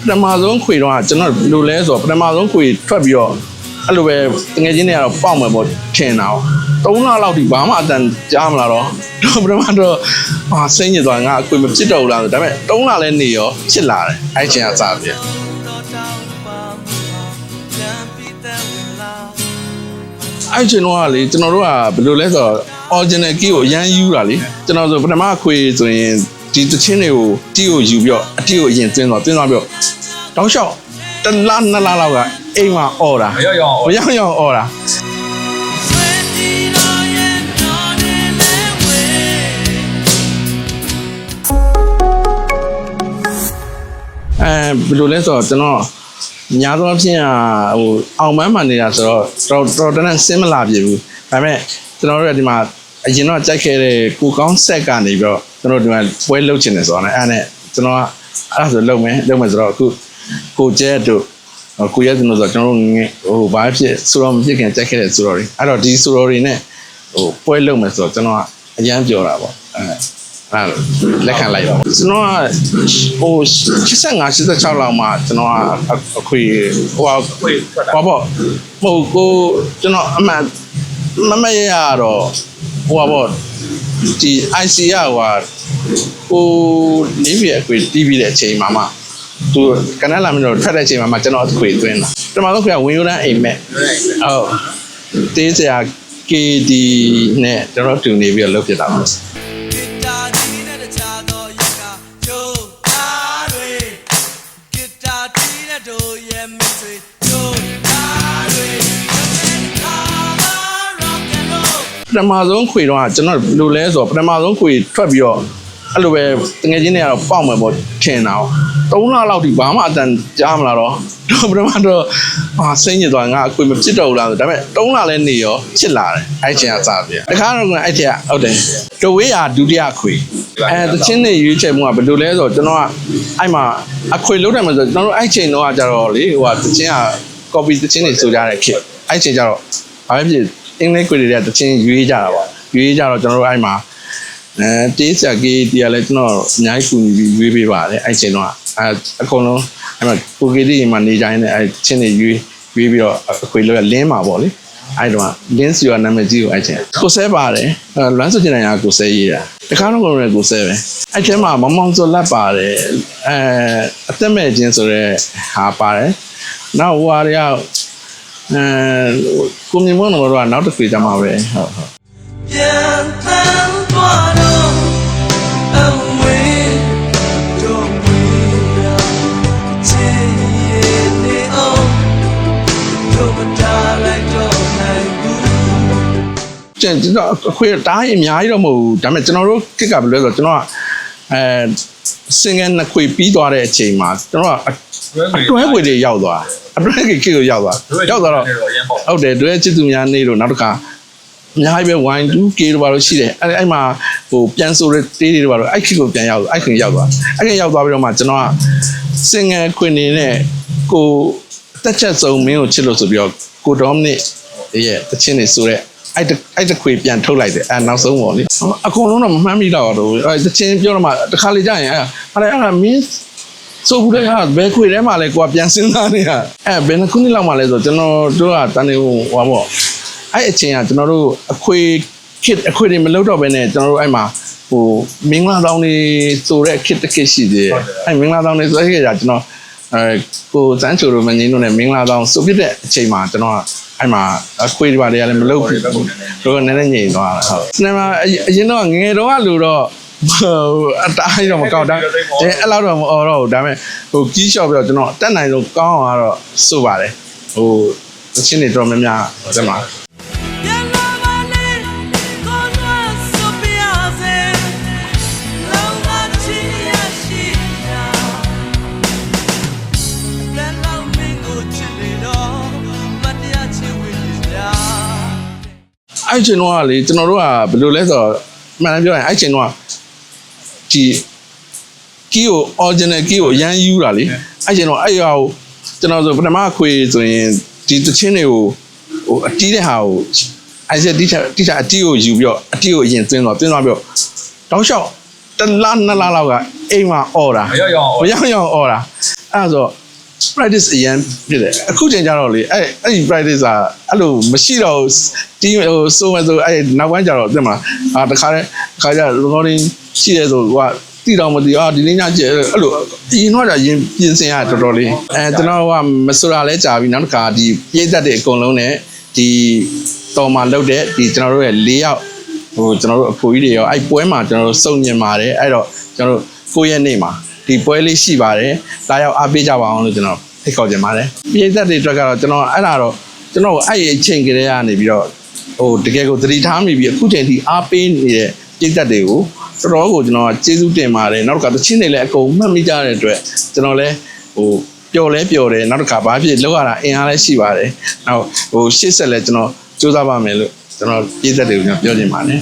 ပထမဆုံးခွေတော့ကျွန်တော်လူလဲဆိုပထမဆုံးခွေထွက်ပြီးတော့အဲ့လိုပဲငွေချင်းတွေကတော့ပေါက်မယ်ပေါ့ထင်တာ3လလောက်ဒီဘာမှအတန်ကြားမလာတော့ပထမတော့စိတ်ညစ်သွားငါအခွေမဖြစ်တော့ဘူးလားဆိုဒါပေမဲ့3လလဲနေရောဖြစ်လာတယ်အဲ့ချင်းကစားတယ်အဲ့ချင်းတော့လေကျွန်တော်တို့ကဘယ်လိုလဲဆိုတော့ original key ကိုအရန်ယူတာလေကျွန်တော်ဆိုပထမခွေဆိုရင်ဒီတချင်းတွေကိုတီးကိုယူပြီးတော့အတီးကိုအရင်သွင်းသွားပြီးတော့တောက်လျှောက်1လ2လလောက်ကအိမ်မှာအော်တာမရောက်အောင်အော်တာဘယ်လိုလဲဆိုတော့ကျွန်တော်ညာသောအဖြစ်အောင်မန်းမှန်နေတာဆိုတော့တော်တန်းစင်းမလာပြဘူးဒါပေမဲ့ကျွန်တော်တို့ကဒီမှာအရင်တော့ကြိုက်ခဲ့တဲ့ကိုကောင်းဆက်ကနေပြီးတော့ကျွန်တော်ဒီမှာပွဲလုပ်ချင်တယ်ဆိုတော့အဲ့နဲ့ကျွန်တော်ကအဲ့ဒါဆိုလုပ်မယ်ဆိုတော့အခုကိုကျဲတို့ကိုရဲကျွန်တော်ဆိုကျွန်တော်တို့ဘာဖြစ်ဆိုတော့မဖြစ်ခင်ကြိုက်ခဲ့တဲ့ဆိုတော့အဲ့တော့ဒီဆိုတော့တွေနဲ့ပွဲလုပ်မယ်ဆိုတော့ကျွန်တော်ကအရန်ပြောတာပေါ့အဲ့လက်ခံလိုက်ပါကျွန်တော်က85 86လောက်မှကျွန်တော်ကအခွေပေါ့ကိုကျွန်တော်အမှန်မရရတော့ပေါ့ဒီ IC ကကိုနေပြအခွေတီးပြီးတဲ့အချိန်မှာသူကနလာမင်းတို့ထွက်တဲ့အချိန်မှာကျွန်တော်အခွေသွင်းတာပထမဆုံးခွေကဝင်ရိုးတန်းအိမ်မက်ဟုတ်တေးစရာ KD နဲ့ကျွန်တော်တူနေပြီးတော့လုပ်ဖြစ်တာပါပထမဆုံးခွေတော့ကျွန်တော်လူလဲဆိုပထမဆုံးခွေထွက်ပြီးတော့အဲ့လိုပဲငွေချင်းတွေကတော့ပေါက်မယ်ပေါ့ထင်တာ3လလောက်ဒီဘာမှအတန်ကြားမလာတော့ပထမတော့စိတ်ညစ်သွားငါအခွေမဖြစ်တော့ဘူးလားဆိုဒါပေမဲ့3လလဲနေရောဖြစ်လာတယ်အဲ့ချင်းကစားပြတခါတော့အဲ့ချင်းဟုတ်တယ်တဝေးရဒုတိယခွေတချင်းတွေရွေးချယ်မှုကဘယ်လိုလဲဆိုတော့ကျွန်တော်ကအဲ့မှာအခွေလုံးတယ်မှာဆိုကျွန်တော်တို့အဲ့ချင်းတော့ကြတော့လေတချင်းက copy တချင်းတွေဆိုကြတဲ့ခေတ်အဲ့ချင်းကြတော့ဘာပဲဖြစ်အင်္ဂလိပ်ခွေတွေကတချင်းရွေးကြတာပေါ့ရွေးကြတော့ကျွန်တော်တို့အဲ့မှာတေးစရာကြီးတရားလဲကျွန်တော်အများကြီးကူညီပြီးရွေးပေးပါတယ်အဲ့ချိန်တော့အကုန်လုံးအဲ့မှာကိုကေတီမှာနေကြရင်အဲ့ချင်းတွေရွေးပြီးတော့အခွေလို့လင်းမှာပေါ့လေအဲ့တော့လင်းစီရနာမည်ကြီးကိုအဲ့ချင်းကိုဆဲပါတယ်လွမ်းစုချင်တိုင်းကကိုဆဲရေးတာတခါတော့ကိုဆဲပဲအဲ့ချင်းမှာမောင်မောင်စောလက်ပါတယ်အသက်မဲ့ချင်းဆိုတဲ့ဟာပါတယ်နောက်ဟိုဟာတွေကကိုမြင်မို့တော့နောက်တစ်ခွေကြမှာပဲဟုတ်ပြန်တန်းသွားတော့အဝေးတို့ဝေးရချင်ရနေအောင်တို့မတားလိုက်တော့နိုင်ဘူးကျွန်တော်အခွေတားရင်အများကြီးတော့မဟုတ်ဘူးဒါပေမဲ့ကျွန်တော်တို့ကစ်ကဘယ်လိုလဲဆိုတော့ကျွန်တော်ကစင်ငယ်နှစ်ခွေပြီးသွားတဲ့အချိန်မှာကျွန်တော်ကအတွဲခွေတွေရောက်သွားအတွဲခွေကိုရောက်သွားတော့ဟုတ်တယ်တွဲချစ်သူများနေတော့နောက်တစ်ခါအများကြီးပဲ Y2K တို့ဘာလို့ရှိတယ်အဲ့မှာပြန်ဆိုတဲ့တေးတွေဘာလို့အဲ့ခေတ်ကိုပြန်ရောက်အဲ့ခင်ရောက်သွားအဲ့ခင်ရောက်သွားပြီးတော့မှကျွန်တော်ကစင်ငယ်ခွင်နေနဲ့ကိုတက်ချက်စုံမင်းကိုချစ်လို့ဆိုပြီးတော့ကိုဒေါမနစ်ရဲ့တချင်းနေဆိုတဲ့အဲ့တခွေပြန်ထုတ်လိုက်တယ်နောက်ဆုံးပေါ့လေအကုန်လုံးတော့မမှန်းမိတော့တော့အဲ့တချင်းပြောတော့မှတခါလေကြာရင်အဲ့မင်းဆိုဘူးလေဟာဘယ်ခွေထဲမှာလဲကိုကပြန်စဉ်းစားနေတာဘယ်နှခုနှစ်လောက်မှလဲဆိုကျွန်တော်တို့ကတန်းနေဟိုပေါ့အဲ့အချိန်ကကျွန်တော်တို့အခွေတွေမလုပ်တော့ဘဲနဲ့ကျွန်တော်တို့အဲ့မှာမင်္ဂလာတောင်းနေဆိုတဲ့ခစ်တစ်ခစ်ရှိသေးတယ်အဲ့မင်္ဂလာတောင်းနေဆိုတဲ့ခစ်ကကျွန်တော်ကိုစန်းချိုတို့မင်းကြီးတို့နဲ့မင်္ဂလာတောင်းဆိုပြတဲ့အချိန်မှာကျွန်တော်အဲ့မှာအခွေတွေပါတယ်လည်းမလုပ်ဘူးတို့ကနည်းနည်းငြိမ်သွားတာဟုတ်စနေမှာအရင်တော့ငငယ်တော့ကလူတော့အတိုင်းတော့မကောက်တာအဲ့လောက်တော့မအော်တော့ဘူးဒါပေမဲ့ကြီးလျှော့ပြီးတော့ကျွန်တော်တက်နိုင်လို့ကောင်းအောင်ကတော့ဆိုပါတယ်တချင်းတွေတော့များများဒီမှာအဲ့ချိန်တော့လေကျွန်တော်တို့ကဘယ်လိုလဲဆိုတော့မှန်တယ်ပြောရင်အဲ့ချိန်တော့ဒီကီကို original key ကိုအရန်ယူတာလေအဲ့ချိန်တော့အဲ့ဟာကိုကျွန်တော်ဆိုပထမခွေဆိုရင်ဒီတချင်းတွေကိုအတီးတဲ့ဟာကို အဲ့ဒီတိကျအတီးကိုယူပြီးတော့အတီးကိုအရင်သွင်းသွားပြီးတော့တောက်လျှောက်တစ်လနှစ်လလောက်ကအိမ်မှာအော်တာမရောက်အော်တာအဲ့ဒါဆို practice အရင်ဖြစ်တယ်အခုချိန်ကျတော့လေအဲ့ဒီ practice ကအဲ့လိုမရှိတော့တီးဟိုစိုးမဲ့ဆိုအဲ့နောက်ပိုင်းကျတော့ပြင်မှာတခါကျ recording ရှိရဲဆိုကတီတော်မတီဒီနေ့ညကျအဲ့လိုအရင်တော့ရင်ပြင်ဆင်ရတော်တော်လေးကျွန်တော်ကမဆိုတာလဲကြာပြီနောက်တစ်ခါဒီပြည့်သက်တဲ့အကုန်လုံးနဲ့ဒီတော်မှာလုပ်တဲ့ဒီကျွန်တော်တို့ရဲ့၄ယောက်ဟိုကျွန်တော်တို့အဖိုးကြီးတွေရောအဲ့ပွဲမှာကျွန်တော်တို့စုံညင်ပါတယ်အဲ့တော့ကျွန်တော်တို့9ရက်နေ့မှာဒီပွဲလေးရှိပါတယ်လာရောက်အားပေးကြပါအောင်လို့ကျွန်တော်ဖိတ်ခေါ်ချင်ပါတယ်ပြည့်သက်တွေအတွက်ကတော့ကျွန်တော်အဲ့ဒါတော့ကျွန်တော်အဲ့အချိန်ကလေးကနေပြီးတော့ဟိုတကယ်ကိုသတိထားမိပြီးအခုချိန်ထိအားပေးနေတဲ့ပြည့်သက်တွေကိုတော်တော်ကိုကျွန်တော်ကျေးဇူးတင်ပါတယ်နောက်တစ်ခါတချင်းတွေလည်းအကုန်မှတ်မိကြတဲ့အတွက်ကျွန်တော်လည်းဟိုပျော်တယ်နောက်တစ်ခါဘာဖြစ်လောက်ရတာအင်အားလည်းရှိပါတယ်နောက်ဟိုရှေ့ဆက်လည်းကျွန်တော်စူးစမ်းပါမယ်လို့ကျွန်တော်ပြည့်သက်တွေကိုကျွန်တော်ပြောချင်ပါတယ်